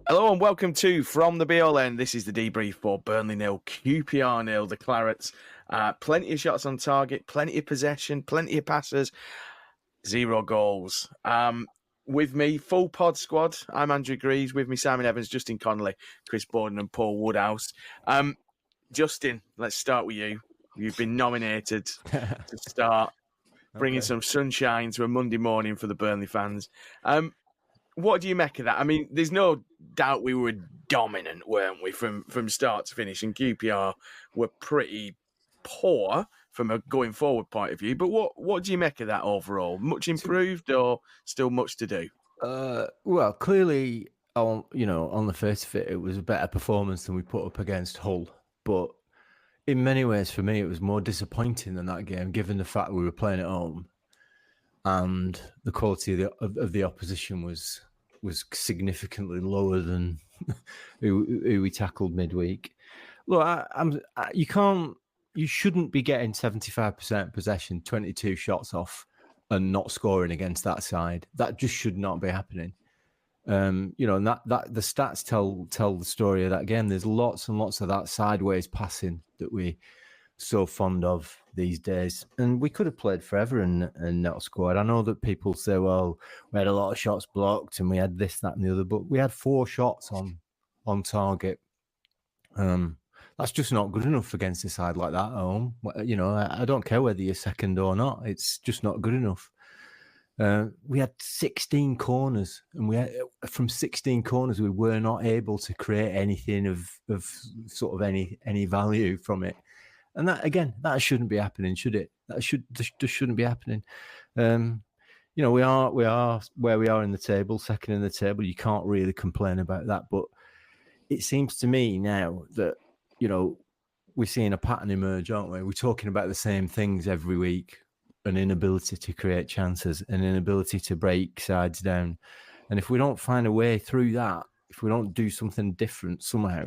Hello and welcome to From the BLN. This is the debrief for Burnley 0, QPR 0, the Clarets. Plenty of shots on target, plenty of possession, plenty of passes, 0 goals. With me, full pod squad. I'm Andrew Greaves. With me, Simon Evans, Justin Connolly, Chris Borden and Paul Woodhouse. Justin, let's start with you. You've been nominated to start bringing some sunshine to a Monday morning for the Burnley fans. What do you make of that? I mean, there's no doubt we were dominant, weren't we, from start to finish, and QPR were pretty poor from a going forward point of view. But what do you make of that overall? Much improved or still much to do? Well, clearly, on the face of it, it was a better performance than we put up against Hull. But in many ways, for me, it was more disappointing than that game, given the fact we were playing at home. And the quality of the opposition was significantly lower than who we tackled midweek. Look, you shouldn't be getting 75% possession, 22 shots off, and not scoring against that side. That just should not be happening. And that the stats tell the story of that game. There's lots and lots of that sideways passing that we so fond of these days, and we could have played forever and not scored. I know that people say, well, we had a lot of shots blocked and we had this, that and the other, but we had 4 shots on target. That's just not good enough against a side like that at home. I don't care whether you're second or not, it's just not good enough. We had 16 corners, and from 16 corners we were not able to create anything of sort of any value from it. And that shouldn't be happening, should it? That just shouldn't be happening. We are where we are in the table, second in the table. You can't really complain about that. But it seems to me now that we're seeing a pattern emerge, aren't we? We're talking about the same things every week: an inability to create chances, an inability to break sides down. And if we don't find a way through that, if we don't do something different somehow,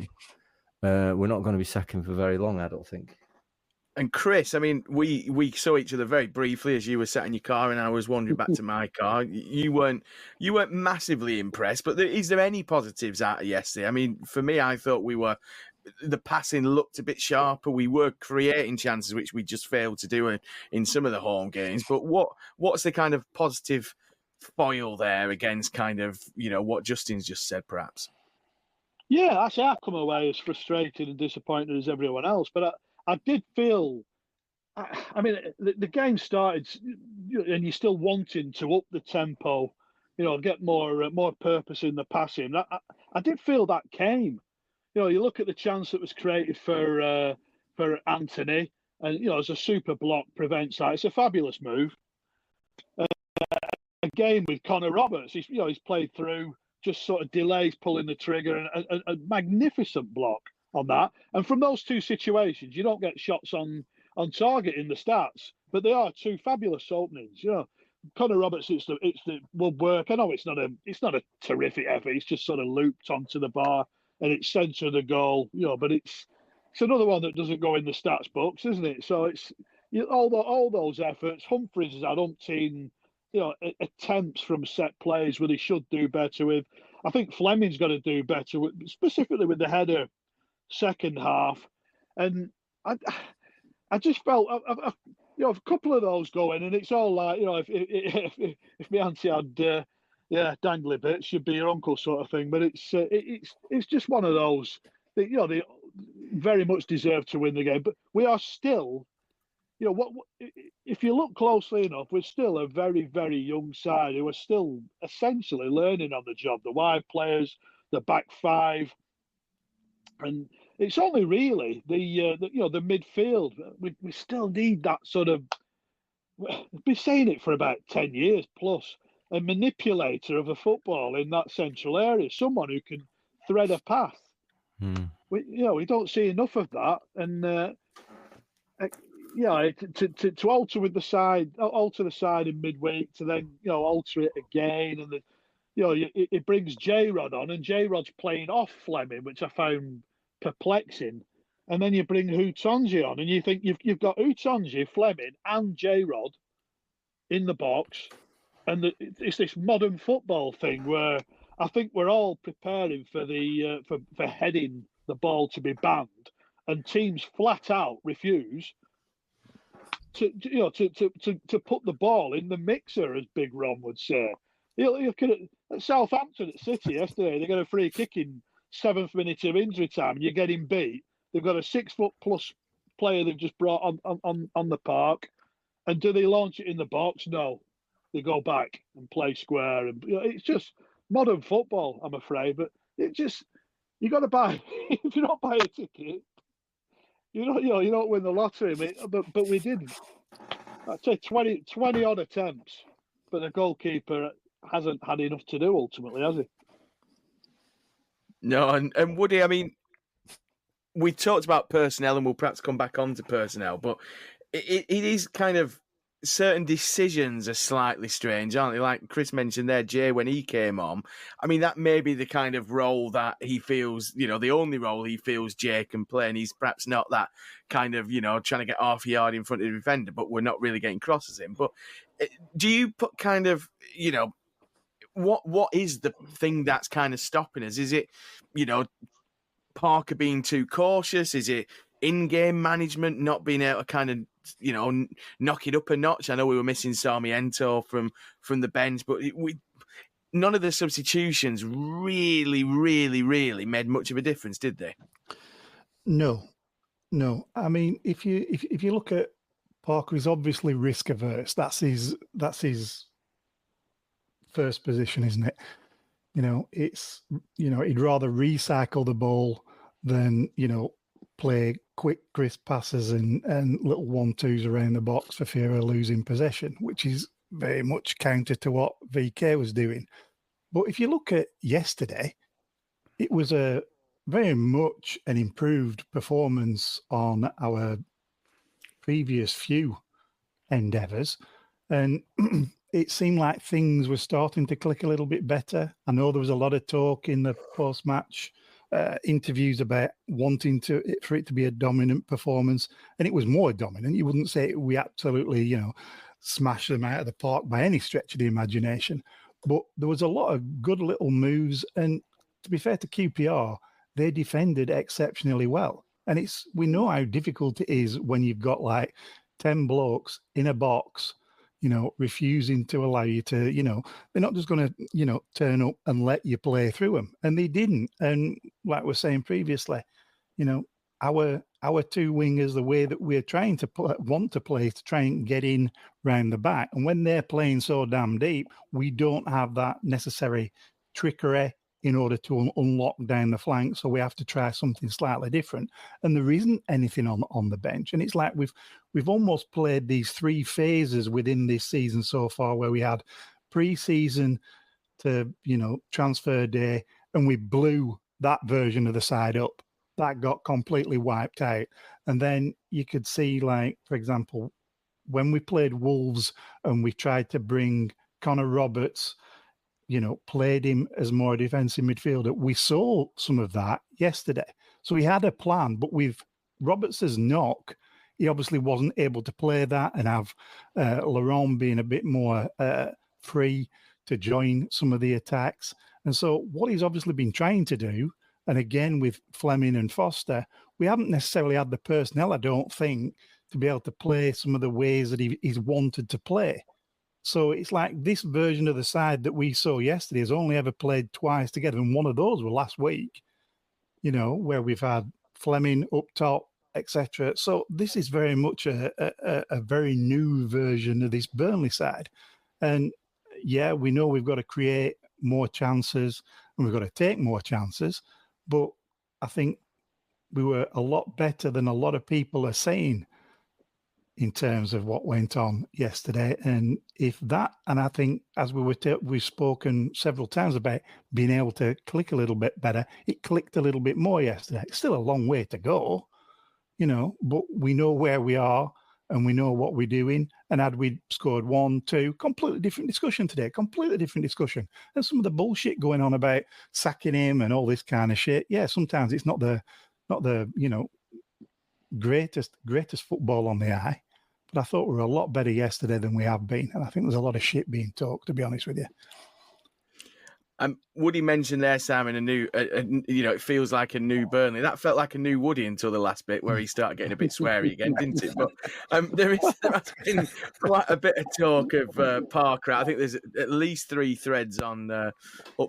we're not going to be second for very long, I don't think. And Chris, I mean, we saw each other very briefly as you were sat in your car and I was wandering back to my car. You weren't massively impressed, but is there any positives out of yesterday? I mean, for me, I thought the passing looked a bit sharper. We were creating chances, which we just failed to do in some of the home games. But what's the kind of positive foil there against kind of, what Justin's just said, perhaps? Yeah, actually, I come away as frustrated and disappointed as everyone else, but I did feel, I mean, the game started and you're still wanting to up the tempo, get more purpose in the passing. I did feel that came. You look at the chance that was created for Anthony, and, as a super block prevents that. It's a fabulous move. Again, with Connor Roberts, he's played through, just sort of delays pulling the trigger, and a magnificent block on that. And from those two situations, you don't get shots on target in the stats, but they are 2 fabulous openings. Connor Roberts, it's the woodwork. I know it's not a terrific effort. It's just sort of looped onto the bar and it's centre of the goal. But it's another one that doesn't go in the stats books, isn't it? So it's all those efforts. Humphries has had umpteen attempts from set plays where he should do better with. I think Fleming's got to do better with, specifically with the header. Second half, and I just felt a couple of those going, and it's all like if my auntie had dangly bits, she'd be your uncle sort of thing. But it's just one of those that they very much deserve to win the game. But we are still, if you look closely enough, we're still a very, very young side who are still essentially learning on the job. The wide players, the back 5. And it's only really the midfield. We still need that sort of. We've been saying it for about 10 years plus. A manipulator of a football in that central area, someone who can thread a path. Mm. We don't see enough of that, and to alter with the side, alter the side in midweek, to then alter it again, and it brings J-Rod on, and J-Rod's playing off Fleming, which I found perplexing. And then you bring Hutonji on, and you think you've got Hutonji, Fleming, and J-Rod in the box, and it's this modern football thing where I think we're all preparing for the for heading the ball to be banned, and teams flat out refuse to put the ball in the mixer, as Big Ron would say. You could at Southampton at City yesterday, they got a free kick in 7th minute of injury time, and you're getting beat. They've got a 6-foot+ player they've just brought on the park, and do they launch it in the box? No, they go back and play square, and it's just modern football, I'm afraid. But you got to buy. If you don't buy a ticket, you don't win the lottery. But we did. I'd say 20 odd attempts, but the goalkeeper hasn't had enough to do ultimately, has he? No, and Woody, I mean, we talked about personnel, and we'll perhaps come back on to personnel, but it is kind of, certain decisions are slightly strange, aren't they? Like Chris mentioned there, Jay, when he came on, I mean, that may be the kind of role that he feels, the only role he feels Jay can play, and he's perhaps not that kind of, trying to get half a yard in front of the defender, but we're not really getting crosses in. But do you put kind of, what is the thing that's kind of stopping us? Is it, Parker being too cautious? Is it in-game management, not being able to kind of, knock it up a notch? I know we were missing Sarmiento from the bench, but none of the substitutions really made much of a difference, did they? No. I mean, if you look at Parker, he's obviously risk averse. That's his first position, isn't it? It's he'd rather recycle the ball than play quick, crisp passes and little 1-2s around the box for fear of losing possession, which is very much counter to what VK was doing. But if you look at yesterday, it was a very much an improved performance on our previous few endeavours, and it seemed like things were starting to click a little bit better. I know there was a lot of talk in the post-match interviews about wanting for it to be a dominant performance, and it was more dominant. You wouldn't say we absolutely, smashed them out of the park by any stretch of the imagination, but there was a lot of good little moves. And to be fair to QPR, they defended exceptionally well. And we know how difficult it is when you've got like 10 blokes in a box, refusing to allow you to, they're not just going to, turn up and let you play through them. And they didn't. And like we were saying previously, our two wingers, the way that we're trying to want to play to try and get in round the back. And when they're playing so damn deep, we don't have that necessary trickery in order to unlock down the flank. So we have to try something slightly different. And there isn't anything on the bench. And it's like we've almost played these three phases within this season so far, where we had pre-season to, transfer day, and we blew that version of the side up. That got completely wiped out. And then you could see, like, for example, when we played Wolves and we tried to bring Connor Roberts, played him as more defensive midfielder, we saw some of that yesterday. So we had a plan, but with Roberts' knock, he obviously wasn't able to play that and have Laurent being a bit more free to join some of the attacks. And so what he's obviously been trying to do, and again with Fleming and Foster, we haven't necessarily had the personnel, I don't think, to be able to play some of the ways that he's wanted to play. So it's like this version of the side that we saw yesterday has only ever played twice together. And one of those were last week, where we've had Fleming up top, etc. So this is very much a very new version of this Burnley side. And yeah, we know we've got to create more chances and we've got to take more chances. But I think we were a lot better than a lot of people are saying in terms of what went on yesterday. And if that, and I think as we've spoken several times about being able to click a little bit better, it clicked a little bit more yesterday. It's still a long way to go, but we know where we are and we know what we're doing. And had we scored 1-2, completely different discussion today, completely different discussion. And some of the bullshit going on about sacking him and all this kind of shit. Yeah, sometimes it's not the greatest football on the eye. But I thought we were a lot better yesterday than we have been. And I think there's a lot of shit being talked, to be honest with you. Woody mentioned there, Simon, it feels like a new Burnley. That felt like a new Woody until the last bit where he started getting a bit sweary again, didn't it? But there has been quite a bit of talk of Parker. I think there's at least 3 threads on up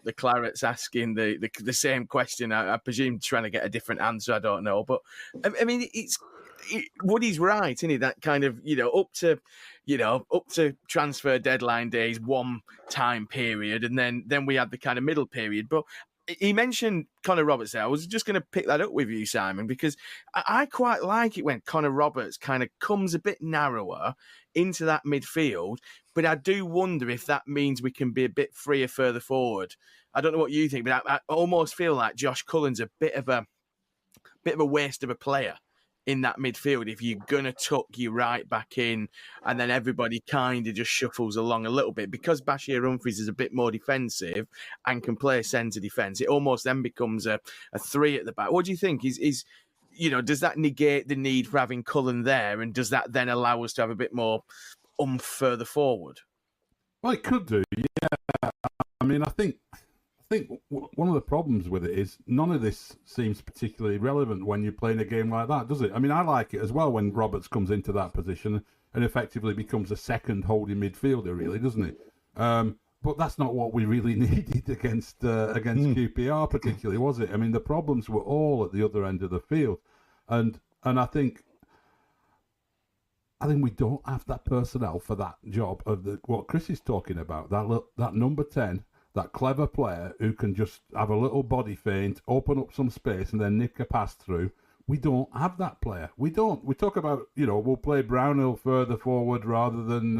the Clarets asking the same question. I presume trying to get a different answer. I don't know. But, I mean, Woody's right, isn't he? That kind of, up to transfer deadline days, one time period, and then we had the kind of middle period. But he mentioned Connor Roberts there. I was just going to pick that up with you, Simon, because I quite like it when Connor Roberts kind of comes a bit narrower into that midfield. But I do wonder if that means we can be a bit freer further forward. I don't know what you think, but I almost feel like Josh Cullen's a bit of a waste of a player in that midfield if you're going to tuck you right back in and then everybody kind of just shuffles along a little bit. Because Bashir Humphries is a bit more defensive and can play centre defence, it almost then becomes a 3 at the back. What do you think? Does that negate the need for having Cullen there, and does that then allow us to have a bit more further forward? Well, it could do, yeah. I mean, I think one of the problems with it is none of this seems particularly relevant when you're playing a game like that, does it? I mean, I like it as well when Roberts comes into that position and effectively becomes a second holding midfielder, really, doesn't it? But that's not what we really needed against QPR, particularly, was it? I mean, the problems were all at the other end of the field, and I think we don't have that personnel for that job of what Chris is talking about. That number 10. That clever player who can just have a little body feint, open up some space, and then nick a pass through. We don't have that player. We don't. We talk about, we'll play Brownhill further forward rather than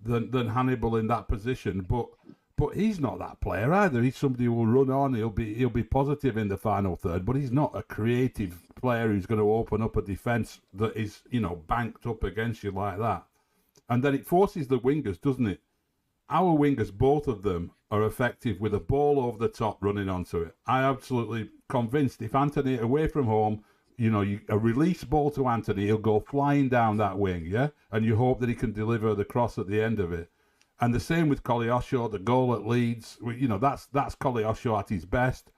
Hannibal in that position. But he's not that player either. He's somebody who will run on. He'll be positive in the final third, but he's not a creative player who's going to open up a defence that is, banked up against you like that. And then it forces the wingers, doesn't it? Our wingers, both of them, are effective with a ball over the top running onto it. I'm absolutely convinced if Anthony, away from home, a release ball to Anthony, he'll go flying down that wing, yeah? And you hope that he can deliver the cross at the end of it. And the same with Koleosho, the goal at Leeds. That's Koleosho at his best.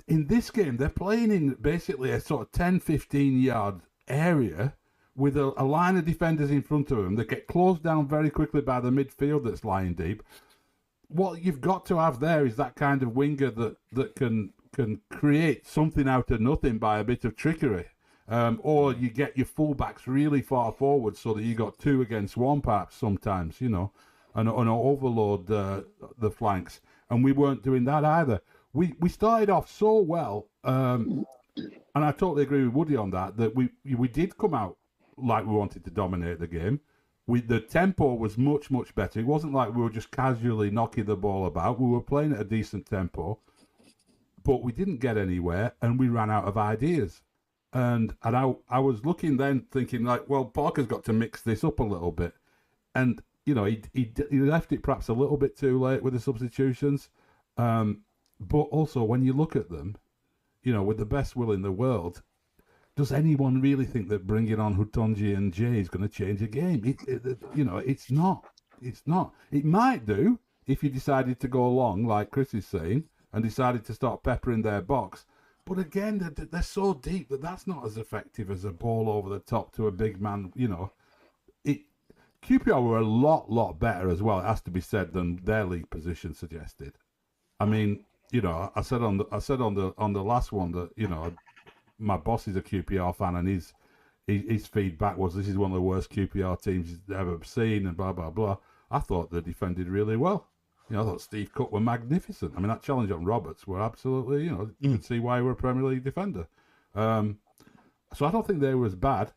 In this game, they're playing in basically a sort of 10, 15-yard area with a line of defenders in front of them that get closed down very quickly by the midfield that's lying deep. What you've got to have there is that kind of winger that can create something out of nothing by a bit of trickery. Or you get your fullbacks really far forward so that you got 2 against 1 perhaps sometimes, and overload the flanks. And we weren't doing that either. We started off so well, and I totally agree with Woody on that we did come out like we wanted to dominate the game. The tempo was much, much better. It wasn't like we were just casually knocking the ball about. We were playing at a decent tempo, but we didn't get anywhere, and we ran out of ideas. And I was looking then, thinking like, well, Parker's got to mix this up a little bit. And, he left it perhaps a little bit too late with the substitutions. But also, when you look at them, with the best will in the world, does anyone really think that bringing on Hutonji and Jay is going to change the game? It's not. It's not. It might do if you decided to go along, like Chris is saying, and decided to start peppering their box. But again, they're so deep that's not as effective as a ball over the top to a big man. QPR were a lot better as well, it has to be said, than their league position suggested. I mean, I said on the last one that my boss is a QPR fan, and his feedback was this is one of the worst QPR teams he's ever seen, and blah blah blah. I thought they defended really well. I thought Steve Cook were magnificent. I mean, that challenge on Roberts were absolutely, you could see why he were a Premier League defender. So I don't think they were as bad.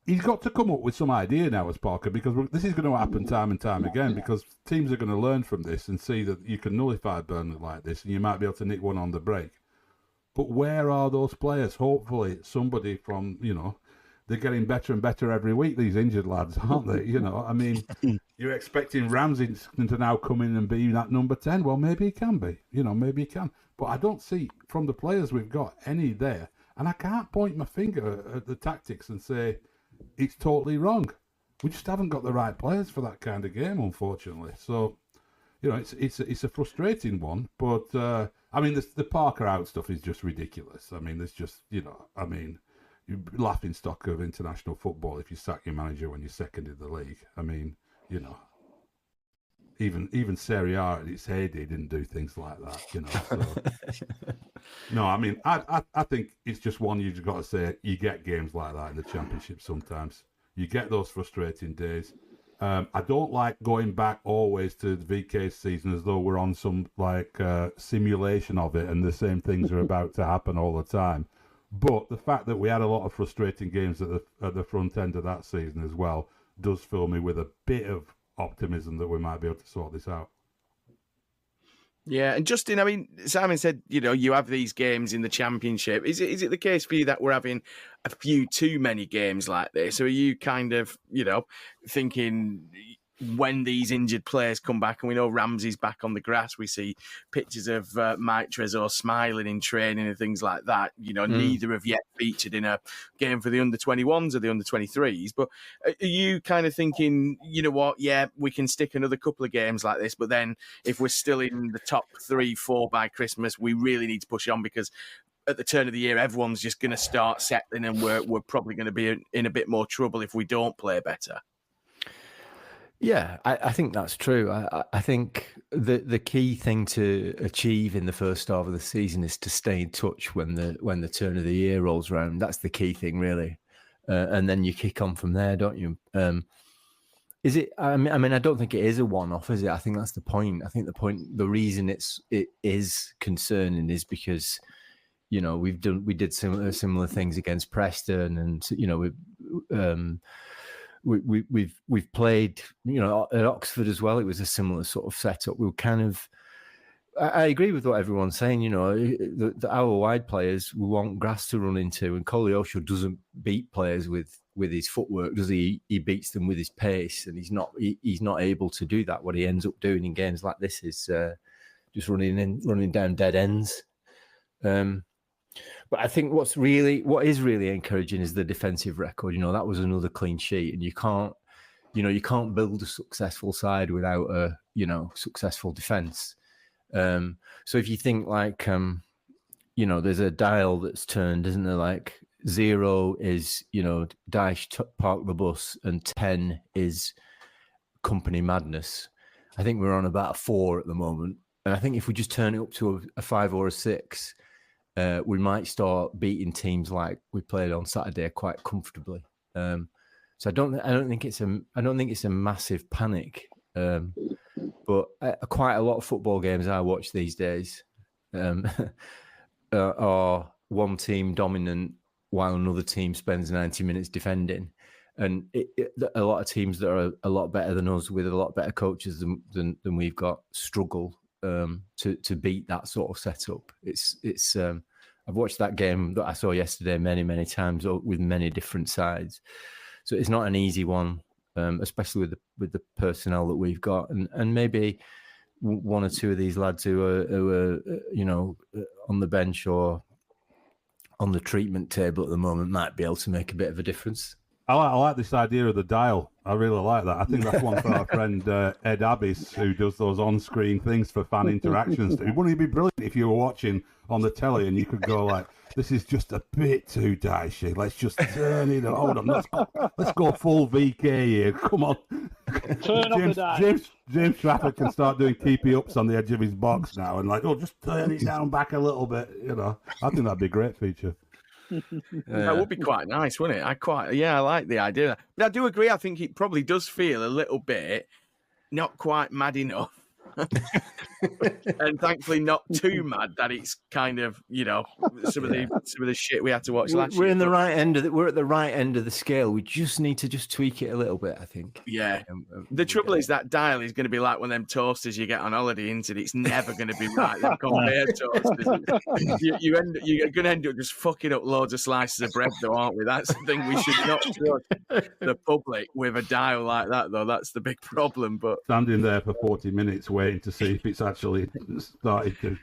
he's got to come up with some idea now as Parker, because this is going to happen time and time again, because teams are going to learn from this and see that you can nullify Burnley like this and you might be able to nick one on the break. But where are those players? Hopefully somebody from, they're getting better and better every week, these injured lads, aren't they? I mean, you're expecting Ramsey to now come in and be that number 10. Well, maybe he can be, maybe he can. But I don't see, from the players we've got, any there. And I can't point my finger at the tactics and say it's totally wrong. We just haven't got the right players for that kind of game, unfortunately. So, it's a frustrating one. But, I mean, the Parker out stuff is just ridiculous. I mean, there's just, you're laughing stock of international football if you sack your manager when you're second in the league. I mean, even Serie A at its heyday didn't do things like that, So. No, I mean, I think it's just one you've got to say. You get games like that in the Championship sometimes. You get those frustrating days. I don't like going back always to the VK season as though we're on some simulation of it and the same things are about to happen all the time. But the fact that we had a lot of frustrating games at the front end of that season as well does fill me with a bit of optimism that we might be able to sort this out. Yeah, and Justin, I mean, Simon said, you have these games in the Championship. Is it the case for you that we're having a few too many games like this? Or are you kind of, thinking when these injured players come back, and we know Ramsey's back on the grass, we see pictures of Mike Trezor smiling in training and things like that. Neither have yet featured in a game for the under-21s or the under-23s. But are you kind of thinking, yeah, we can stick another couple of games like this, but then if we're still in the top 3-4 by Christmas, we really need to push on, because at the turn of the year, everyone's just going to start settling, and we're probably going to be in a bit more trouble if we don't play better. Yeah, I think that's true. I think the key thing to achieve in the first half of the season is to stay in touch when the turn of the year rolls around. That's the key thing, really, and then you kick on from there, don't you? Is it? I mean, I don't think it is a one-off, is it? I think that's the point. I think the reason it is concerning is because we did similar things against Preston, and we've played at Oxford as well. It was a similar sort of setup. We were kind of. I agree with what everyone's saying. Our wide players, we want grass to run into, and Koleosho doesn't beat players with his footwork, does he? He beats them with his pace, and he's not able to do that. What he ends up doing in games like this is just running down dead ends. But I think what is really encouraging is the defensive record. That was another clean sheet, and you can't build a successful side without a successful defense. So if you think there's a dial that's turned, isn't there? Like 0 is Daesh park the bus, and 10 is company madness. I think we're on about a 4 at the moment, and I think if we just turn it up to a 5 or a 6. We might start beating teams like we played on Saturday quite comfortably. So I don't think it's a massive panic. But quite a lot of football games I watch these days are one team dominant while another team spends 90 minutes defending, and a lot of teams that are a lot better than us, with a lot better coaches than we've got, struggle to beat that sort of setup. It's I've watched that game that I saw yesterday many times with many different sides, so it's not an easy one, especially with the personnel that we've got, and maybe one or two of these lads who are on the bench or on the treatment table at the moment might be able to make a bit of a difference. I like this idea of the dial. I really like that. I think that's one for our friend Ed Abbis, who does those on-screen things for fan interactions. Wouldn't it be brilliant if you were watching on the telly and you could go like, "This is just a bit too dicey. Let's just turn it. Hold on, let's go full VK here. Come on." Turn up the dial. James Trafford can start doing keepy ups on the edge of his box now, and just turn it down back a little bit. I think that'd be a great feature. That would be quite nice, wouldn't it? I like the idea of that. But I do agree. I think it probably does feel a little bit not quite mad enough And thankfully not too mad that it's kind of, some of the shit we had to watch last We're year. in the right end we're at the right end of the scale. We just need to tweak it a little bit, I think. Yeah. The trouble is that dial is going to be like one of them toasters you get on holiday, isn't it? It's never going to be right. Them conveyor toasters. You're going to end up just fucking up loads of slices of bread, though, aren't we? That's the thing. We should not trust the public with a dial like that, though. That's the big problem. But standing there for 40 minutes waiting to see if it's actually started to.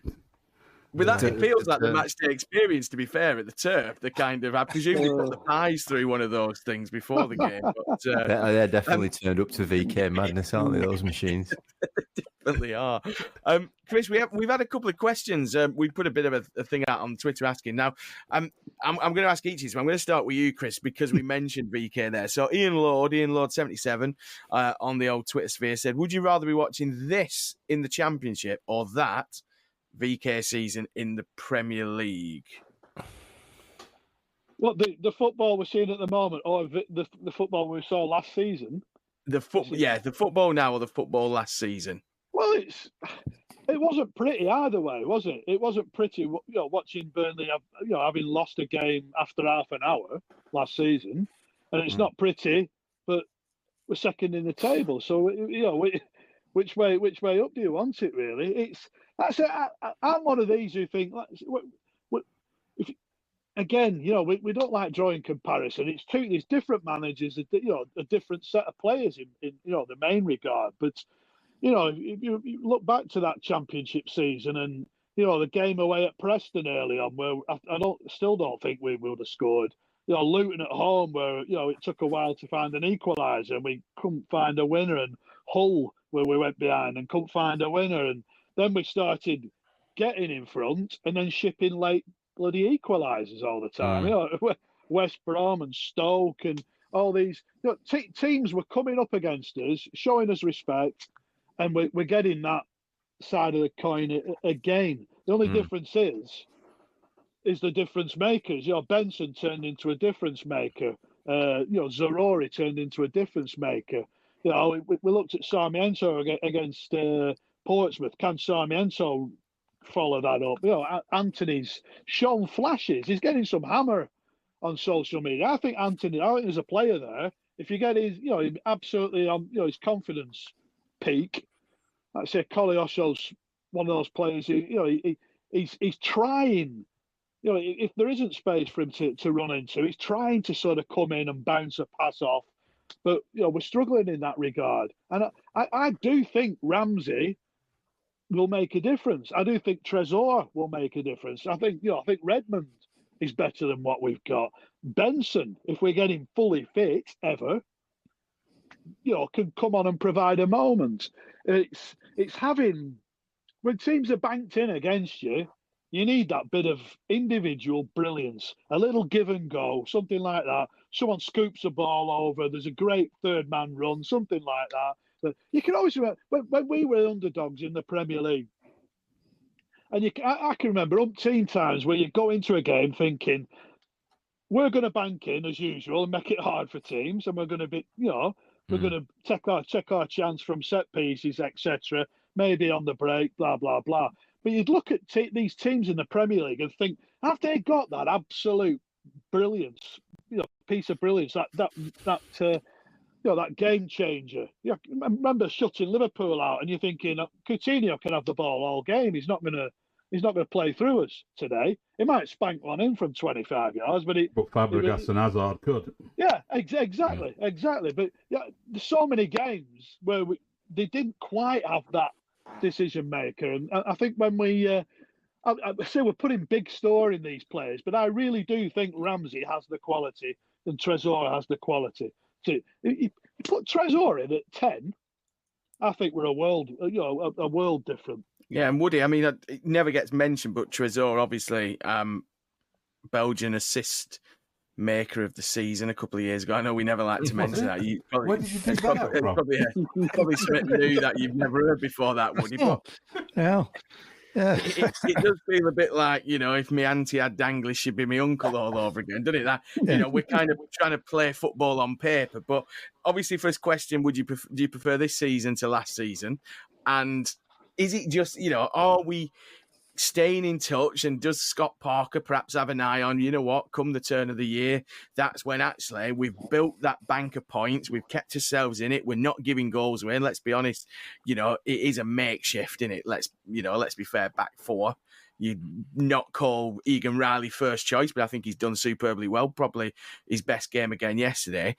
But it feels like the match day experience, to be fair, at the Turf. The kind of, I presume they put the pies through one of those things before the game. But, they're definitely turned up to VK madness, aren't they, those machines? They definitely are. Chris, we've had a couple of questions. We put a bit of a thing out on Twitter asking. Now, I'm going to ask each of you. I'm going to start with you, Chris, because we mentioned VK there. So Ian Lord 77 on the old Twitter sphere said, would you rather be watching this in the Championship or that VK season in the Premier League? What, the football we're seeing at the moment, or the football we saw last season? The football now or the football last season? Well, it wasn't pretty either way, was it? It wasn't pretty, watching Burnley, having lost a game after half an hour last season, and it's not pretty, but we're second in the table. So which way up do you want it? Really, I'm one of these who think, again, we don't like drawing comparison. It's different managers, a different set of players in the main regard. But if you look back to that Championship season and the game away at Preston early on, where I still don't think we would have scored. Luton at home, where it took a while to find an equaliser and we couldn't find a winner, and Hull, where we went behind and couldn't find a winner, and then we started getting in front and then shipping late bloody equalisers all the time. West Brom and Stoke and all these teams were coming up against us, showing us respect, and we're getting that side of the coin again. The only difference is the difference makers. Benson turned into a difference maker. Zarori turned into a difference maker. We looked at Sarmiento against Portsmouth. Can Sarmiento follow that up? Anthony's shown flashes. He's getting some hammer on social media. I think there's a player there. If you get his, absolutely on, his confidence peak, I'd say Koleosho's one of those players who, he's trying. If there isn't space for him to run into, he's trying to sort of come in and bounce a pass off. But we're struggling in that regard, and I do think Ramsey will make a difference. I do think Trésor will make a difference. I think Redmond is better than what we've got. Benson, if we get him fully fit ever, can come on and provide a moment. It's having, when teams are banked in against you, you need that bit of individual brilliance, a little give and go, something like that. Someone scoops a ball over, there's a great third man run, something like that. But you can always remember when we were underdogs in the Premier League, and I can remember umpteen times where you go into a game thinking, we're going to bank in as usual and make it hard for teams, and we're going to be, we're going to take our chance from set pieces, etc. Maybe on the break, blah blah blah. But you'd look at these teams in the Premier League and think, have they got that absolute brilliance, piece of brilliance, that game changer? I remember shutting Liverpool out, and you're thinking Coutinho can have the ball all game. He's not going to play through us today. He might spank one in from 25 yards, but Fabregas and Hazard could. Yeah, exactly. But there's so many games where they didn't quite have that decision maker, and I think when I say we're putting big store in these players, but I really do think Ramsey has the quality and Trésor has the quality. You put Trésor in at 10, I think we're a world different. Yeah, and Woody, I mean, it never gets mentioned, but Trésor, obviously, Belgian assist maker of the season a couple of years ago. I know we never like to mention that. Where did you think that from? Probably something new that you've never heard before, that, Woody. But Yeah. it does feel a bit like, if my auntie had danglish, she'd be my uncle all over again, doesn't it? That we're kind of trying to play football on paper. But obviously, first question: do you prefer this season to last season? And is it just, are we staying in touch, and does Scott Parker perhaps have an eye on, come the turn of the year, that's when actually we've built that bank of points, we've kept ourselves in it, we're not giving goals away, and let's be honest, it is a makeshift in it. Let's be fair, back four. You'd not call Egan Riley first choice, but I think he's done superbly well, probably his best game again yesterday.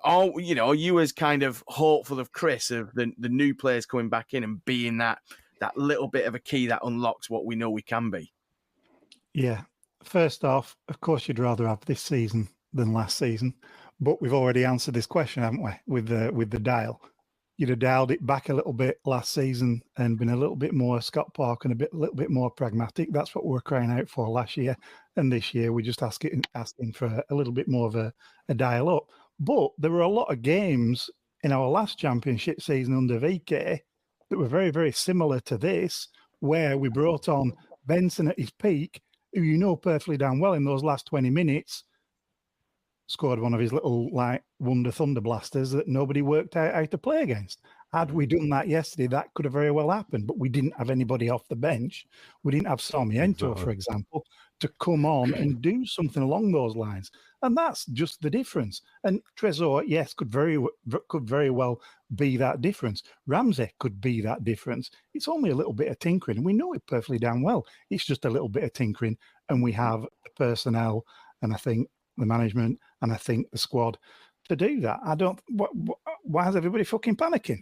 Are you as kind of hopeful of Chris, of the new players coming back in and being that little bit of a key that unlocks what we know we can be? Yeah. First off, of course, you'd rather have this season than last season, but we've already answered this question, haven't we? With the dial, you'd have dialed it back a little bit last season and been a little bit more Scott Park and a little bit more pragmatic. That's what we were crying out for last year, and this year we're just asking for a little bit more of a dial up. But there were a lot of games in our last championship season under VK that were very, very similar to this, where we brought on Benson at his peak, who perfectly damn well in those last 20 minutes scored one of his little wonder thunder blasters that nobody worked out how to play against. Had we done that yesterday, that could have very well happened, but we didn't have anybody off the bench. We didn't have Sarmiento, for example, to come on and do something along those lines. And that's just the difference. And Trezor, yes, could very well be that difference. Ramsey could be that difference. It's only a little bit of tinkering, and we know it perfectly damn well. It's just a little bit of tinkering, and we have the personnel, and I think the management, and I think the squad to do that. Why is everybody fucking panicking?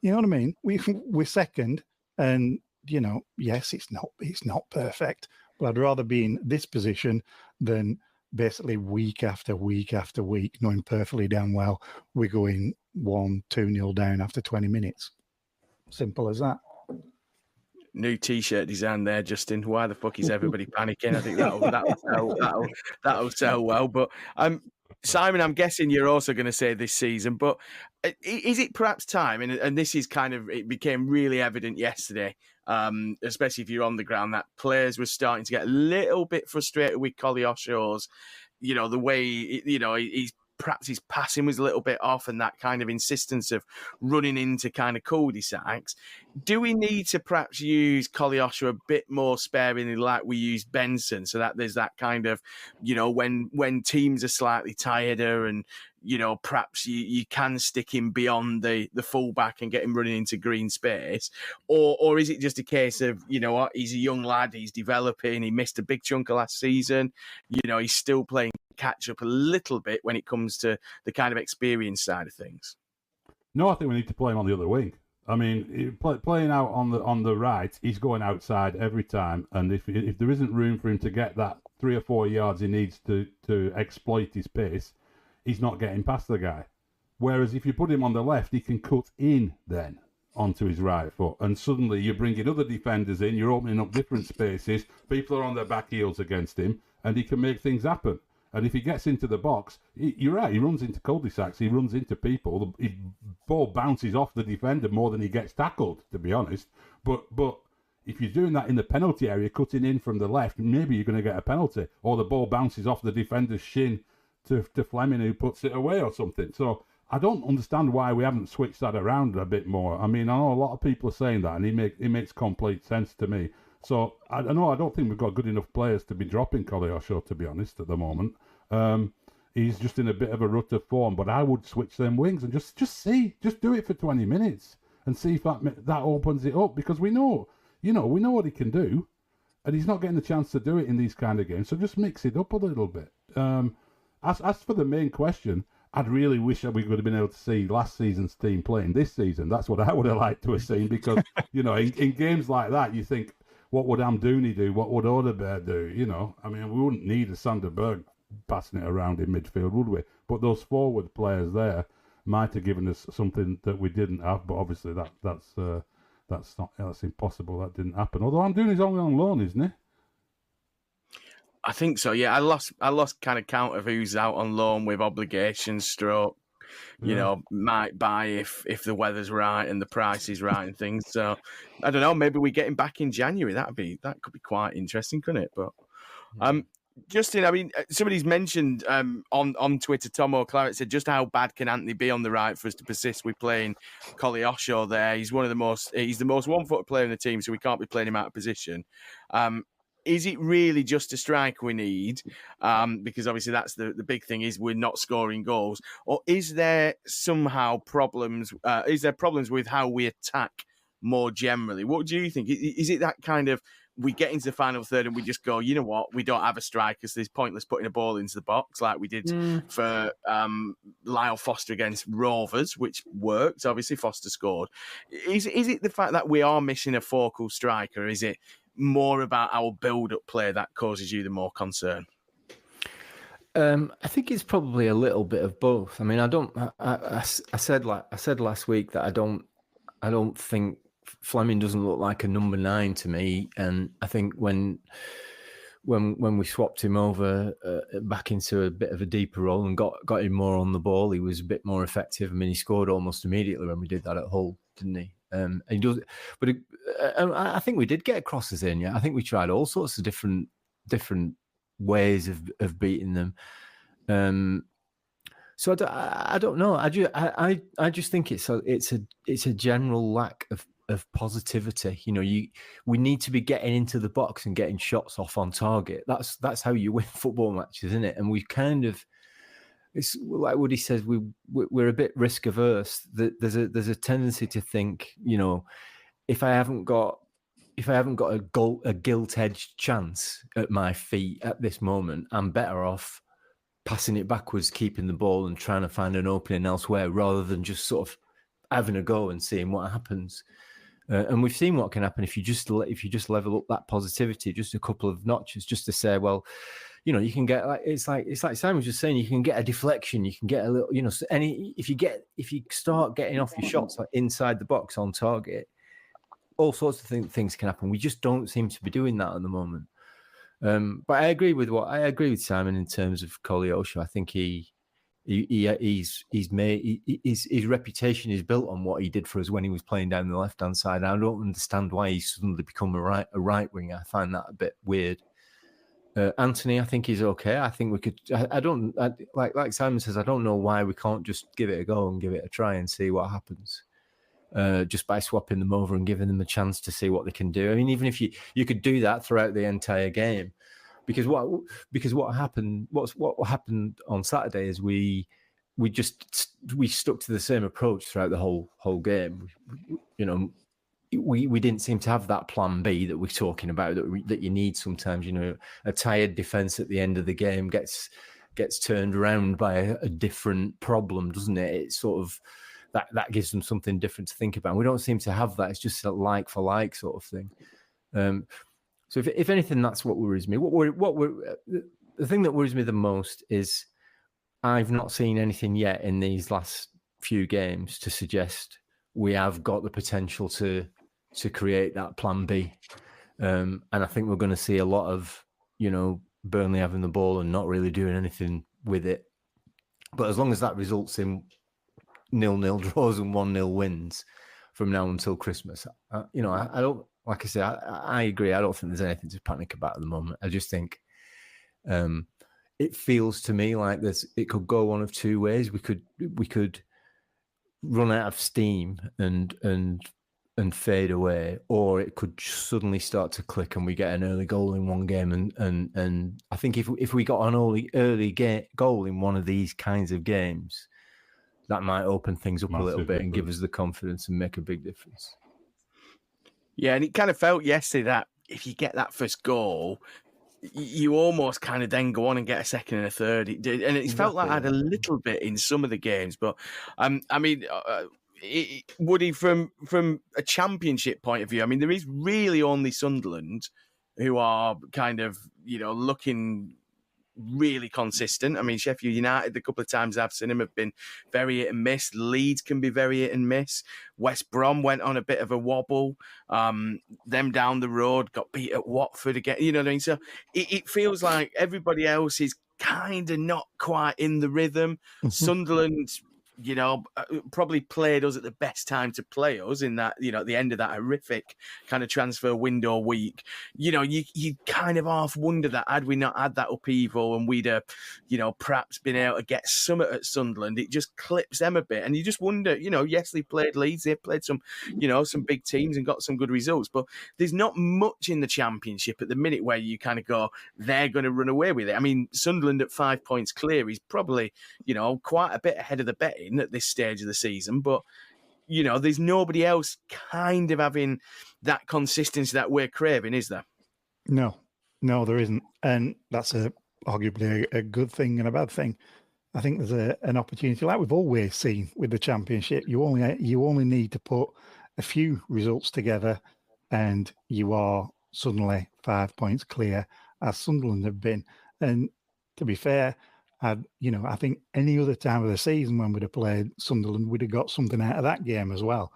You know what I mean? We're second, and yes, it's not perfect, but I'd rather be in this position than basically week after week after week, knowing perfectly damn well we're going 1-2-0 down after 20 minutes. Simple as that. New T-shirt design there, Justin. Why the fuck is everybody panicking? I think that'll sell well. But Simon, I'm guessing you're also going to say this season. But is it perhaps time? And this is it became really evident yesterday, especially if you're on the ground, that players were starting to get a little bit frustrated with Koleosho's. The way he's. Perhaps his passing was a little bit off, and that kind of insistence of running into kind of cul-de-sacs. Do we need to perhaps use Koleosho a bit more sparingly like we used Benson, so that there's that kind of, when teams are slightly tireder and, perhaps you can stick him beyond the fullback and get him running into green space? Or is it just a case of, he's a young lad, he's developing, he missed a big chunk of last season, he's still playing catch up a little bit when it comes to the kind of experience side of things? No, I think we need to play him on the other wing. I mean, playing out on the right, he's going outside every time, and if there isn't room for him to get that 3 or 4 yards he needs to exploit his pace, he's not getting past the guy. Whereas if you put him on the left, he can cut in then onto his right foot, and suddenly you're bringing other defenders in, you're opening up different spaces, people are on their back heels against him, and he can make things happen. And if he gets into the box, you're right, he runs into cul-de-sacs, he runs into people, his ball bounces off the defender more than he gets tackled, to be honest. But if you're doing that in the penalty area, cutting in from the left, maybe you're going to get a penalty, or the ball bounces off the defender's shin to Fleming, who puts it away or something. So I don't understand why we haven't switched that around a bit more. I mean, I know a lot of people are saying that, and it makes complete sense to me. So I don't think we've got good enough players to be dropping Koleosho, to be honest, at the moment. He's just in a bit of a rut of form, but I would switch them wings and just do it for 20 minutes and see if that opens it up, because we know what he can do, and he's not getting the chance to do it in these kind of games. So just mix it up a little bit. As for the main question, I'd really wish that we would have been able to see last season's team playing this season. That's what I would have liked to have seen, because in games like that, you think, what would Amdouni do? What would Odeberg do? I mean, we wouldn't need a Sander Berg passing it around in midfield, would we? But those forward players there might have given us something that we didn't have. But obviously, that's impossible. That didn't happen. Although Amdouni's only on loan, isn't he? I think so. Yeah, I lost kind of count of who's out on loan with obligations, stroke. Might buy if the weather's right and the price is right and things. So I don't know. Maybe we get him back in January. That could be quite interesting, couldn't it? But Justin, I mean, somebody's mentioned on Twitter, Tom O'Clarett said, just how bad can Anthony be on the right for us to persist with playing Koleosho there? He's the most one-footed player in the team, so we can't be playing him out of position. Is it really just a striker we need? Because obviously that's the big thing is we're not scoring goals. Or is there somehow problems? Is there problems with how we attack more generally? What do you think? Is it that kind of we get into the final third and we just go, you know what, we don't have a striker, so it's pointless putting a ball into the box like we did for Lyle Foster against Rovers, which worked. Obviously, Foster scored. Is it the fact that we are missing a focal striker? Is it more about our build-up play that causes you the more concern? I think it's probably a little bit of both. I mean, I said last week that I don't think Fleming doesn't look like a number 9 to me, and I think when we swapped him over back into a bit of a deeper role and got him more on the ball, he was a bit more effective. I mean, he scored almost immediately when we did that at Hull, didn't he? And he does, but I think we did get crosses in. Yeah, I think we tried all sorts of different ways of beating them. So I don't know. I just think it's a general lack of positivity. You know, we need to be getting into the box and getting shots off on target. That's how you win football matches, isn't it? And we kind of, it's like Woody says, we're a bit risk averse. There's a tendency to think, you know, if I haven't got a gilt-edged chance at my feet at this moment, I'm better off passing it backwards, keeping the ball and trying to find an opening elsewhere rather than just sort of having a go and seeing what happens. And we've seen what can happen if you just level up that positivity just a couple of notches, just to say, well, you know, you can get it's like Simon was just saying, you can get a deflection, you can get a little, you know, if you start getting off your shots like inside the box on target, all sorts of things can happen. We just don't seem to be doing that at the moment. But I agree with Simon in terms of Koleosho. I think his reputation is built on what he did for us when he was playing down the left hand side. I don't understand why he's suddenly become a right winger. I find that a bit weird. Anthony, I think he's okay. I think we could. Like Simon says, I don't know why we can't just give it a go and give it a try and see what happens. Just by swapping them over and giving them a chance to see what they can do. I mean, even if you could do that throughout the entire game, because what happened on Saturday is we stuck to the same approach throughout the whole game. You know, we didn't seem to have that plan B that we're talking about that you need sometimes. You know, a tired defense at the end of the game gets turned around by a different problem, doesn't it? It's sort of that gives them something different to think about. We don't seem to have that. It's just a like for like sort of thing. So if anything, that's what worries me. The thing that worries me the most is I've not seen anything yet in these last few games to suggest we have got the potential to create that plan B. And I think we're going to see a lot of, you know, Burnley having the ball and not really doing anything with it. But as long as that results in 0-0 draws and 1-0 wins from now until Christmas, you know, I don't, like I say, I agree. I don't think there's anything to panic about at the moment. I just think it feels to me like it could go one of two ways. We could run out of steam and fade away, or it could suddenly start to click and we get an early goal in one game. And I think if we got an early goal in one of these kinds of games, that might open things up a little bit and give us the confidence and make a big difference. Yeah, and it kind of felt yesterday that if you get that first goal, you almost kind of then go on and get a second and a third. It did, and it felt like I had a little bit in some of the games. But I mean, Woody, from a championship point of view, I mean, there is really only Sunderland who are kind of, you know, looking really consistent. I mean, Sheffield United, the couple of times I've seen them, have been very hit and miss. Leeds can be very hit and miss. West Brom went on a bit of a wobble. Them down the road got beat at Watford again. You know what I mean? So it feels like everybody else is kind of not quite in the rhythm. Sunderland probably played us at the best time to play us in that, at the end of that horrific kind of transfer window week. You kind of half wonder that had we not had that upheaval and we'd have, perhaps been able to get some at Sunderland, it just clips them a bit. And you just wonder, yes, they played Leeds, they played some, some big teams and got some good results, but there's not much in the Championship at the minute where you kind of go, they're going to run away with it. I mean, Sunderland at 5 points clear is probably, quite a bit ahead of the betting at this stage of the season, but there's nobody else kind of having that consistency that we're craving, is there? No, there isn't, and that's arguably a good thing and a bad thing. I think there's an opportunity, like we've always seen with the Championship. You only need to put a few results together, and you are suddenly 5 points clear, as Sunderland have been. And to be fair, I think any other time of the season when we'd have played Sunderland, we'd have got something out of that game as well.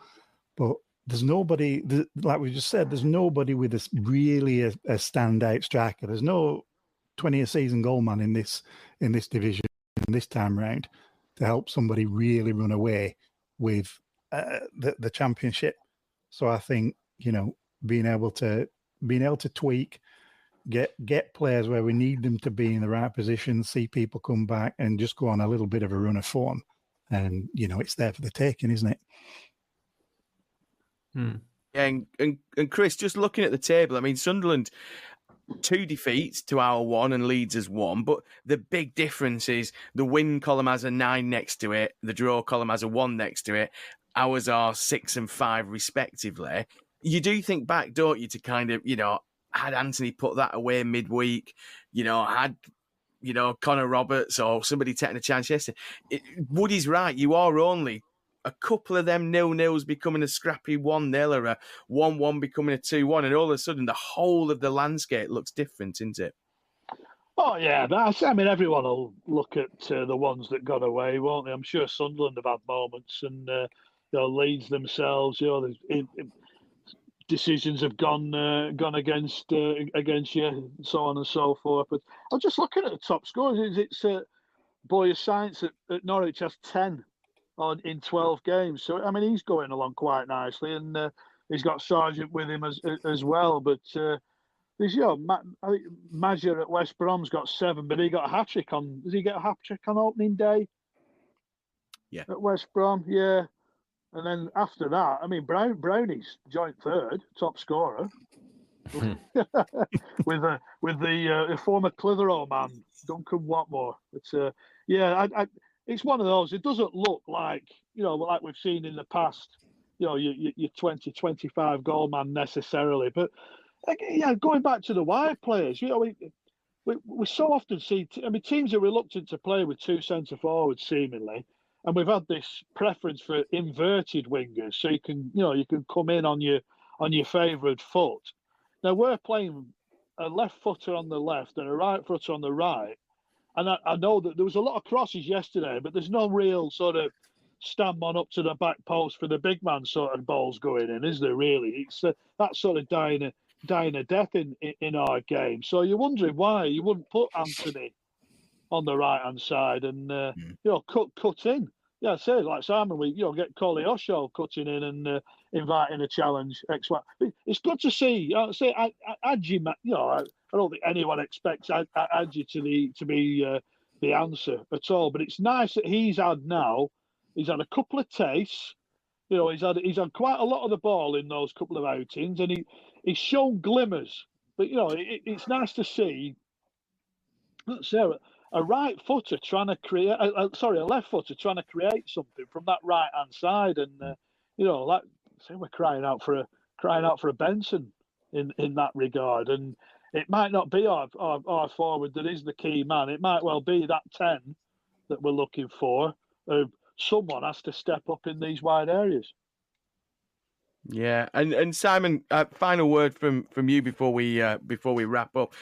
But there's nobody, like we just said, there's nobody with really a standout striker. There's no 20-a-season goalman in this division this time round to help somebody really run away with the Championship. So I think being able to tweak, get players where we need them to be in the right position, see people come back, and just go on a little bit of a run of form, and it's there for the taking, isn't it? Yeah, and Chris, just looking at the table, I mean, Sunderland 2 defeats to our 1 and Leeds has 1, but the big difference is the win column has a 9 next to it, the draw column has a 1 next to it, ours are 6 and 5 respectively. You do think back, don't you, to kind of, had Anthony put that away midweek, had, Connor Roberts or somebody taking a chance yesterday. Woody's right, you are only a couple of them 0-0s becoming a scrappy 1-0 or a 1-1 becoming a 2-1, and all of a sudden the whole of the landscape looks different, isn't it? Oh, yeah. I mean, everyone will look at the ones that got away, won't they? I'm sure Sunderland have had moments, and Leeds themselves, decisions have gone against you, so on and so forth. But I'm just looking at the top scores. It's Boyer Science at Norwich has 10 in 12 games. So I mean, he's going along quite nicely, and he's got Sargent with him as well. But there's I think Maja at West Brom's got 7, but he got a hat trick on. Does he get a hat trick on opening day? Yeah, at West Brom, yeah. And then after that, I mean, Brownie's joint 3rd top scorer with the former Clitheroe man, Duncan Watmore. It's it's one of those. It doesn't look like like we've seen in the past. Your 20, 25 goal man necessarily, but going back to the wide players, we so often see. Teams are reluctant to play with 2 centre forwards seemingly. And we've had this preference for inverted wingers, so you can come in on your favoured foot. Now we're playing a left footer on the left and a right footer on the right, and I know that there was a lot of crosses yesterday, but there's no real sort of stand on up to the back post for the big man sort of balls going in, is there? Really, it's that sort of dying a death in our game. So you're wondering why you wouldn't put Anthony on the right hand side and cut in. Yeah, I say like Simon, we get Coley Osho cutting in and inviting a challenge. It's good to see. I say Adji, I don't think anyone expects Adji to be the answer at all. But it's nice that he's had a couple of tastes. He's had quite a lot of the ball in those couple of outings, and he's shown glimmers. But it's nice to see. Sarah, a right footer trying to create, a left footer trying to create something from that right hand side, and we're crying out for a Benson in that regard. And it might not be our forward that is the key man. It might well be that 10 that we're looking for. Someone has to step up in these wide areas. Yeah, and Simon, final word from you before we wrap up.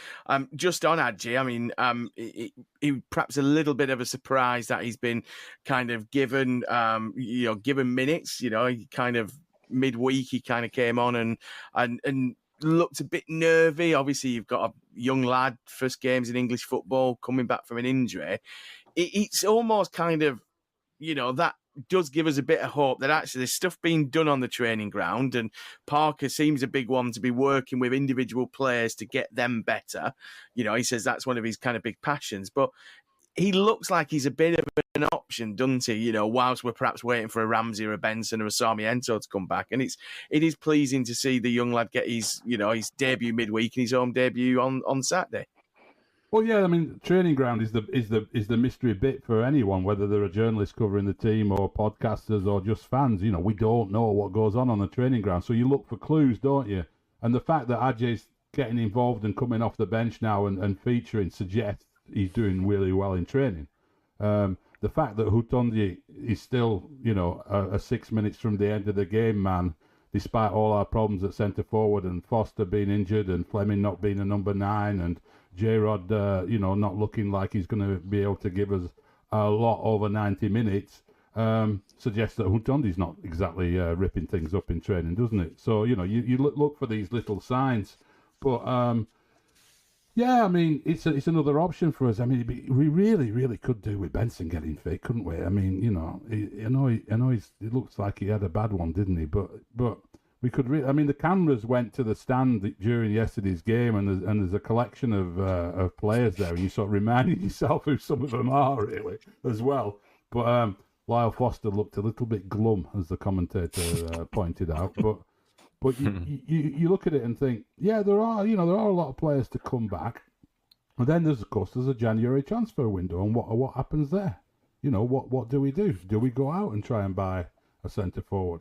Just on Adji, I mean, he perhaps a little bit of a surprise that he's been kind of given minutes. He kind of midweek he kind of came on and looked a bit nervy. Obviously, you've got a young lad, first games in English football, coming back from an injury. It's almost kind of that does give us a bit of hope that actually there's stuff being done on the training ground, and Parker seems a big one to be working with individual players to get them better. He says that's one of his kind of big passions, but he looks like he's a bit of an option, doesn't he? Whilst we're perhaps waiting for a Ramsey or a Benson or a Sarmiento to come back. And it is pleasing to see the young lad get his debut midweek and his home debut on Saturday. Well, yeah, I mean, training ground is the mystery bit for anyone, whether they're a journalist covering the team or podcasters or just fans. We don't know what goes on the training ground, so you look for clues, don't you? And the fact that Ajay's getting involved and coming off the bench now and featuring suggests he's doing really well in training. The fact that Hutondi is still, a 6 minutes from the end of the game man, despite all our problems at centre forward and Foster being injured and Fleming not being a number 9 and J-Rod, not looking like he's going to be able to give us a lot over 90 minutes, suggests that Hutondi's not exactly ripping things up in training, doesn't it? So, you look for these little signs. But, yeah, I mean, it's another option for us. I mean, we really, really could do with Benson getting fit, couldn't we? I mean, I know it looks like he had a bad one, didn't he? But we could really. I mean, the cameras went to the stand during yesterday's game, and there's a collection of players there, and you sort of reminded yourself who some of them are, really, as well. But Lyle Foster looked a little bit glum, as the commentator pointed out, But you look at it and think, yeah, there are a lot of players to come back, and then there's a January transfer window, and what happens there? What do we do? Do we go out and try and buy a centre forward?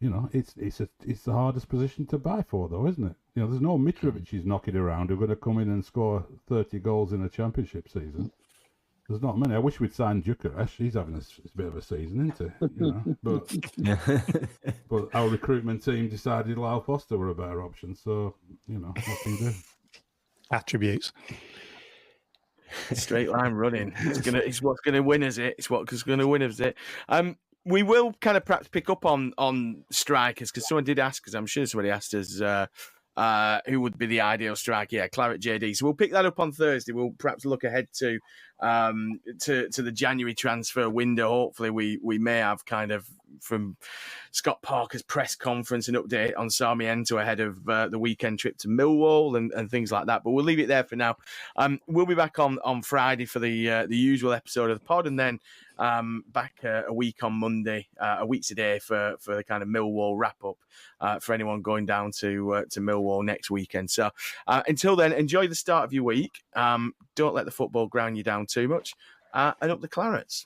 It's the hardest position to buy for, though, isn't it? There's no Mitrovic knocking around who're going to come in and score 30 goals in a championship season. There's not many. I wish we'd signed Gyökeres. He's having a bit of a season, isn't he? But our recruitment team decided Lyle Foster were a better option. So, what can you do? Attributes. Straight line running. It's what's going to win us it. It's what's going to win us it. We will kind of perhaps pick up on strikers, because someone did ask us. I'm sure somebody asked us who would be the ideal striker. Yeah, Claret JD. So we'll pick that up on Thursday. We'll perhaps look ahead to the January transfer window. Hopefully we may have kind of from Scott Parker's press conference an update on Sarmiento ahead of the weekend trip to Millwall and things like that. But we'll leave it there for now. We'll be back on Friday for the usual episode of the pod, and then back a week on Monday, a week today for the kind of Millwall wrap up for anyone going down to Millwall next weekend. So until then, enjoy the start of your week. Don't let the football ground you down too much, and up the Clarets.